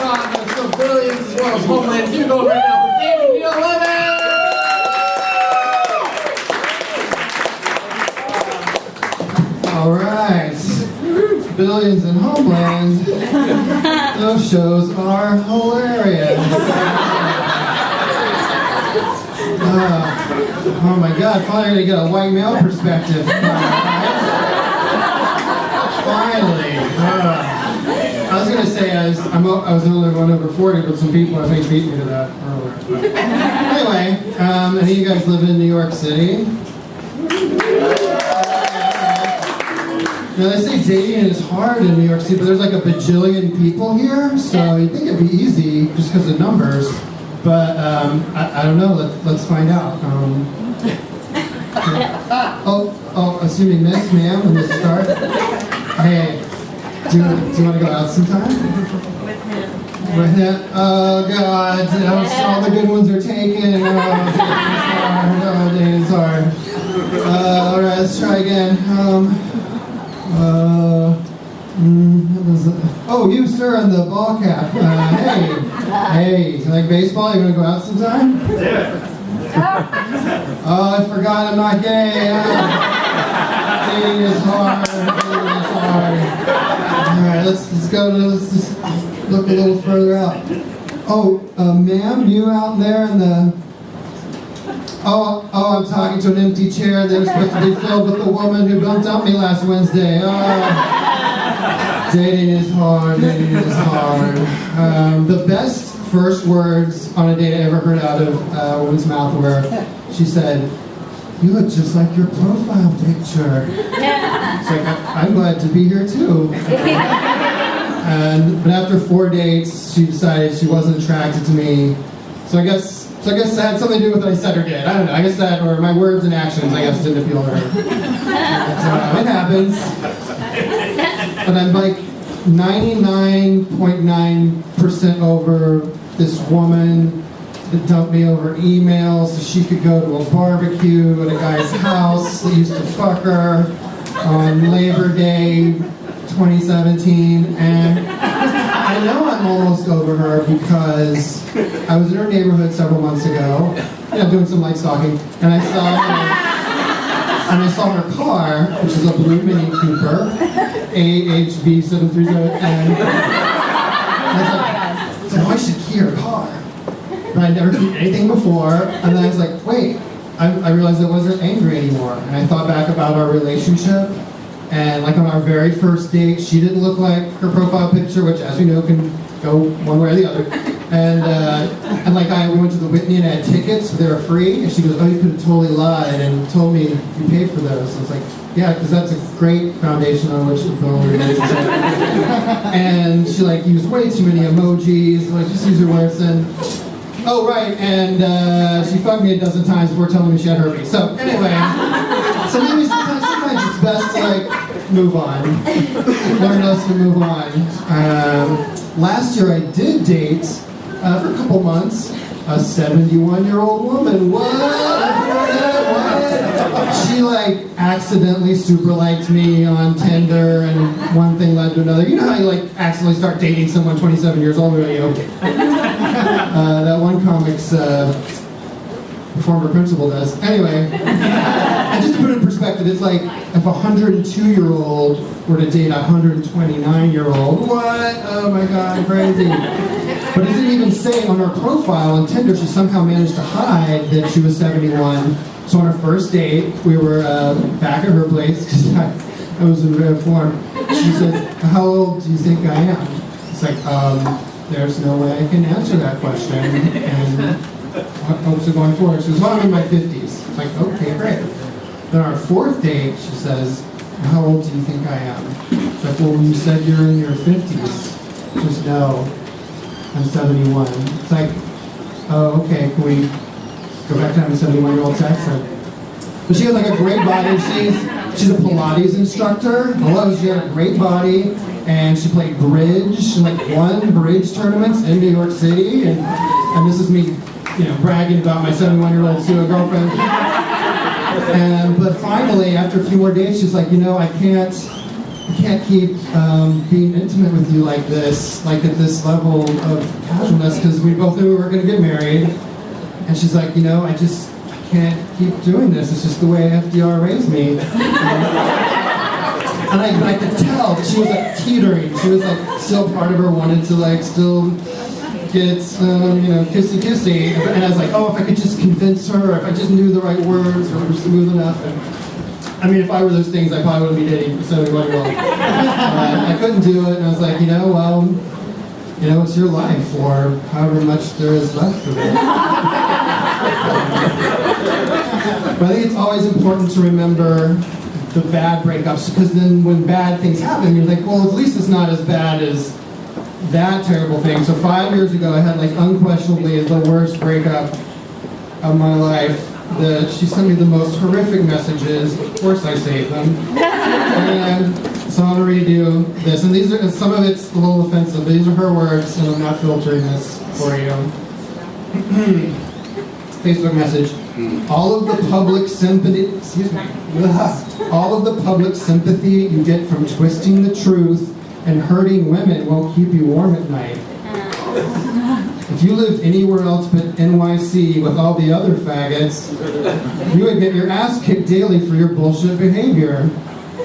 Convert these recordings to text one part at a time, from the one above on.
rock of Billions as well as Homeland 2 going right now for David Neal Levin! Alright. Billions and Homeland. Those shows are hilarious. Oh my god, finally gonna get a white male perspective. Finally. I was gonna say I was the only one over 40, but some people I think beat me to that earlier. Anyway, any of you guys live in New York City? Now they say dating is hard in New York City, but there's like a bajillion people here, so you'd think it'd be easy just because of numbers. But I don't know. Let's find out. Assuming Miss, ma'am, when we start. Hey, do you want to go out sometime? With him. Oh God, all the good ones are taken. Oh, dating's hard. All right, let's try again. Oh, you, sir, in the ball cap. Hey, you like baseball? You want to go out sometime? Yeah. Oh, I forgot I'm not gay. Dating is hard. All right, let's just look a little further out. Oh, ma'am, you out there in the... Oh, I'm talking to an empty chair that was supposed to be filled with the woman who dumped me last Wednesday. Dating is hard. The best first words on a date I ever heard out of a woman's mouth were, she said, "You look just like your profile picture." It's like, I'm glad to be here too. But after 4 dates, she decided she wasn't attracted to me. So I guess that had something to do with what I said or did. I don't know. I guess that, or my words and actions, I guess, didn't appeal to her. But, it happens. But I'm like 99.9% over this woman that dumped me over email so she could go to a barbecue at a guy's house that used to fuck her on Labor Day 2017, and I know I'm almost over her because I was in her neighborhood several months ago, doing some light stalking, and I saw her car, which is a blue Mini Cooper, AHV730, and I was like, I should key her car. But I'd never keyed anything before, and then I was like, wait, I realized I wasn't angry anymore, and I thought back about our relationship. And like on our very first date, she didn't look like her profile picture, which, as we know, can go one way or the other. And like we went to the Whitney and I had tickets, but they were free. And she goes, "Oh, you could have totally lied and told me you paid for those." And I was like, "Yeah, because that's a great foundation on which to build a relationship." And she used way too many emojis. Just use your words. And oh right, and she fucked me a dozen times before telling me she had herpes. So anyway, so maybe sometimes it's best to move on. Learn us to move on. Last year I did date for a couple months a 71-year-old woman. What? She accidentally super liked me on Tinder, and one thing led to another. You know how you accidentally start dating someone 27 years old? Okay. That one comic's former principal does. Anyway, and just to put it in perspective, it's like if a 102-year-old were to date a 129-year-old. What? Oh my God, crazy. But it didn't even say on her profile on Tinder, she somehow managed to hide that she was 71. So on our first date, we were back at her place, because I was in rare form. She said, "How old do you think I am?" It's like, there's no way I can answer that question. And hopes are going forward. She goes, "Well, I'm in my 50s. I'm like, okay, great. Then our fourth date, she says, "How old do you think I am?" It's like, "Well, you said you're in your 50s. Just no, I'm 71. It's like, "Oh, okay, can we go back to having a 71-year-old sex?" But she has a great body. She's a Pilates instructor. She had a great body, and she played bridge. She won bridge tournaments in New York City, and this is me, bragging about my 71-year-old girlfriend. But finally, after a few more days, she's like, "I I can't keep being intimate with you like this, like at this level of casualness, because we both knew we were going to get married. And she's like, I can't keep doing this. It's just the way FDR raised me. And I could tell that she was like teetering. She was like still part of her wanted to like still get kissy kissy. And I was like, oh, if I could just convince her, if I just knew the right words, or were smooth enough. And, I mean, if I were those things, I probably wouldn't be dating so well. I couldn't do it, and I was like, it's your life, or however much there is left for me. But I think it's always important to remember the bad breakups, because then when bad things happen, you're like, well, at least it's not as bad as that terrible thing. So 5 years ago, I had like unquestionably the worst breakup of my life. She sent me the most horrific messages. Of course I saved them. And so I'm going to read you this. And these are, some of it's a little offensive. These are her words, and I'm not filtering this for you. Facebook message. All of the public sympathy, all of the public sympathy you get from twisting the truth and hurting women won't keep you warm at night. If you lived anywhere else but NYC with all the other faggots, you would get your ass kicked daily for your bullshit behavior.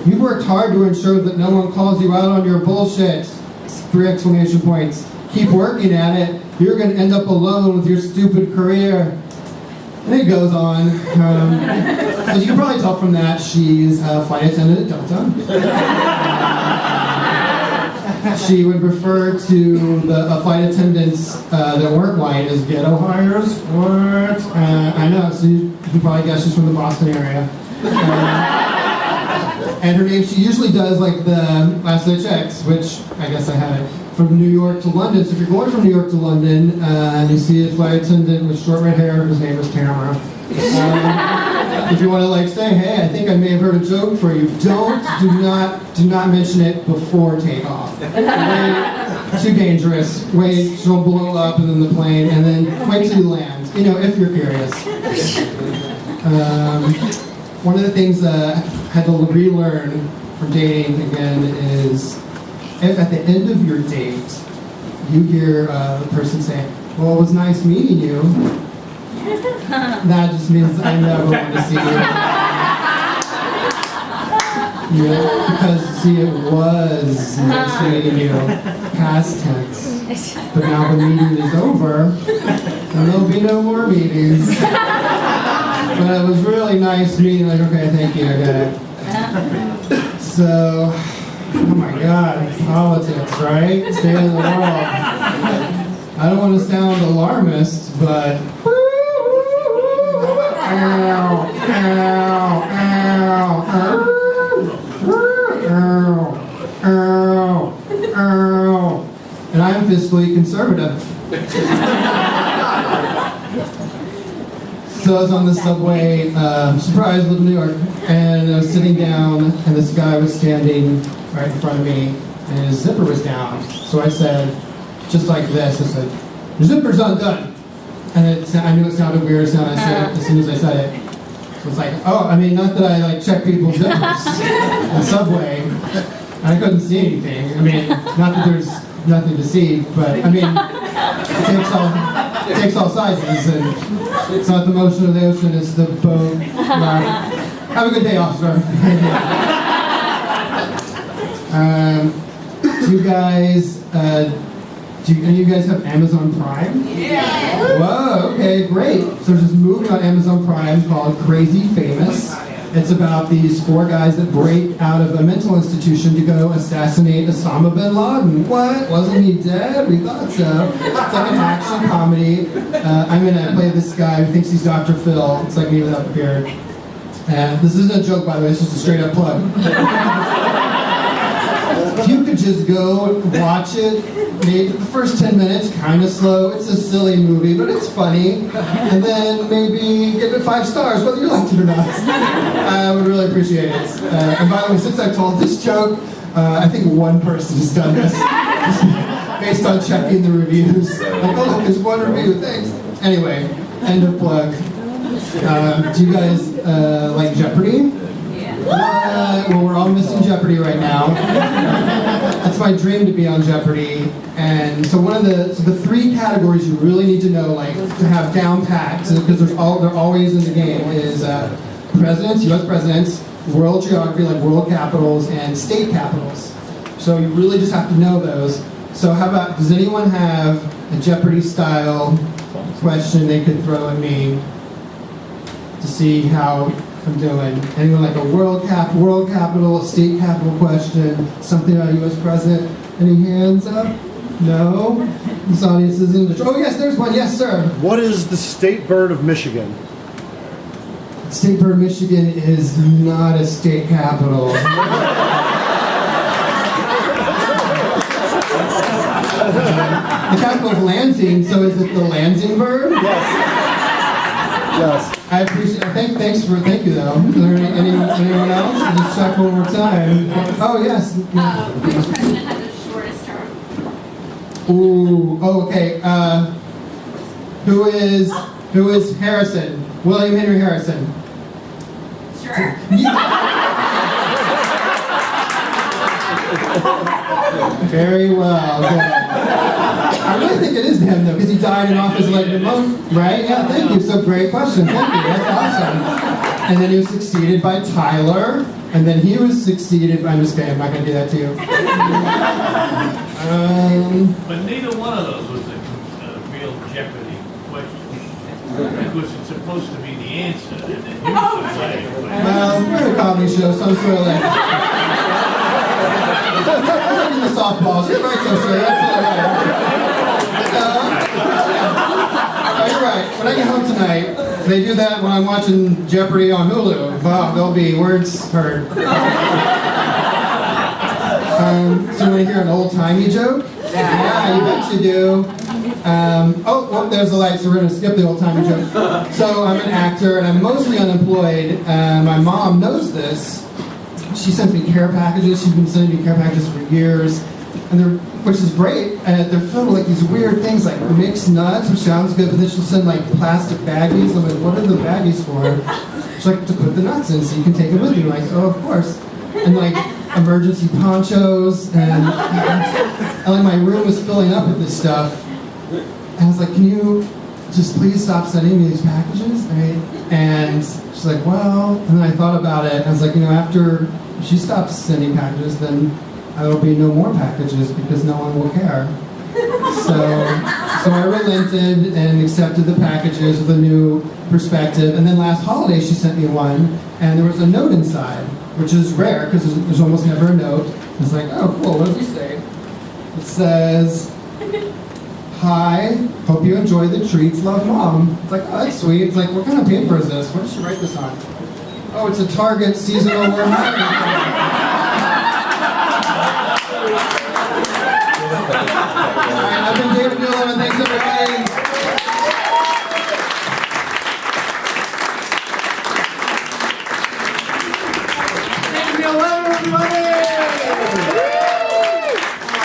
You've worked hard to ensure that no one calls you out on your bullshit. 3 exclamation points. Keep working at it. You're going to end up alone with your stupid career. And it goes on. As you can probably tell from that, she's a flight attendant at Delta. She would refer to the flight attendants that weren't white as ghetto hires. What? I know, so you can probably guess she's from the Boston area. And her name, she usually does like the last day checks, which I guess I had it, from New York to London. So if you're going from New York to London and you see a flight attendant with short red hair, whose name is Tamara. If you want to like say, hey, I think I may have heard a joke for you, do not mention it before takeoff. Wait, too dangerous. Wait, she'll blow up and then the plane, and then wait till you land. If you're curious. One of the things I had to relearn from dating again is, if at the end of your date you hear the person say, "Well, it was nice meeting you," that just means I never want to see you. Because, see, it was nice meeting you, past tense. But now the meeting is over, and there'll be no more meetings. But it was really nice meeting, like, okay, thank you, I got it. So, oh my God, politics, right? State of the world. I don't want to sound alarmist, but and I'm fiscally conservative. So I was on the subway, surprise, live in New York, and I was sitting down, and this guy was standing right in front of me, and his zipper was down. So I said, just like this, I said, "Your zipper's undone." And I knew it sounded weird, so I said it as soon as I said it. So it's like, oh, I mean, not that I like check people's zippers on the subway. I couldn't see anything. I mean, not that there's nothing to see, but I mean, it takes all sizes, and it's not the motion of the ocean, it's the boat. Have a good day, officer. Do you guys, do any of you guys have Amazon Prime? Yeah. Whoa, okay, great. So there's this movie on Amazon Prime called Crazy Famous. It's about these 4 guys that break out of a mental institution to go assassinate Osama bin Laden. What? Wasn't he dead? We thought so. It's like an action comedy. I'm going to play this guy who thinks he's Dr. Phil. It's like me without the beard. This isn't a joke, by the way. It's just a straight up plug. If you could just go watch it, maybe the first 10 minutes, kind of slow. It's a silly movie, but it's funny. And then maybe give it 5 stars, whether you liked it or not. I would really appreciate it. And by the way, since I told this joke, I think one person has done this. Based on checking the reviews. Like, oh look, there's one review, thanks. Anyway, end of plug. Do you guys like Jeopardy? Well, we're all missing Jeopardy right now. That's my dream, to be on Jeopardy. And so the three categories you really need to know, like to have down packed, because they're always in the game, is presidents, U.S. presidents, world geography, like world capitals, and state capitals. So you really just have to know those. So how about, does anyone have a Jeopardy style question they could throw at me to see how I'm doing? Anyone like a world capital, state capital question, something about a U.S. president? Any hands up? No? This audience isn't. Oh yes, there's one. Yes, sir. What is the state bird of Michigan? State bird of Michigan is not a state capital. The capital is Lansing, so is it the Lansing bird? Yes. I appreciate. Thank you though. Is there anyone else? Just check one more time. Oh yes. Which president had the shortest term? Ooh. Oh, okay. Who is Harrison? William Henry Harrison. Sure. Very well. Good. I really think it is him though, because he died in office like the month, right? Yeah. Thank you. So great question. Thank you. That's awesome. And then he was succeeded by Tyler, and then he was succeeded by. I'm just kidding. I'm not going to do that to you. But neither one of those was a real Jeopardy question. Because it's supposed to be the answer, and then you should say it. Well, we're a comedy show, so I'm sort of like. Taking the softballs. You're right, though, sir. That's all right. You're right. When I get home tonight, they do that when I'm watching Jeopardy on Hulu. Wow, there'll be words heard. So you want to hear an old-timey joke? Yeah, you bet you do. Well, there's the light, so we're going to skip the old-timey joke. So I'm an actor, and I'm mostly unemployed. My mom knows this. She sends me care packages. She's been sending me care packages for years, and which is great. And they're filled with like these weird things, like mixed nuts, which sounds good, but then she'll send like plastic baggies. I'm like, what are the baggies for? She's like, to put the nuts in so you can take them with you. I'm like, oh, of course. And like emergency ponchos, and like my room was filling up with this stuff. And I was like, can you just please stop sending me these packages? Right? And she's like, well, and then I thought about it, and I was like, after she stops sending packages, then there will be no more packages because no one will care. So I relented and accepted the packages with a new perspective. And then last holiday she sent me one, and there was a note inside, which is rare because there's almost never a note. It's like, oh, cool, what does it say? It says, hi, hope you enjoy the treats, love mom. It's like, oh, that's sweet. It's like, what kind of paper is this? What did she write this on? Oh, it's a Target seasonal worm. Alright, I've been David Neal Levin. Thanks everybody. Thank you, Neal Levin, everybody.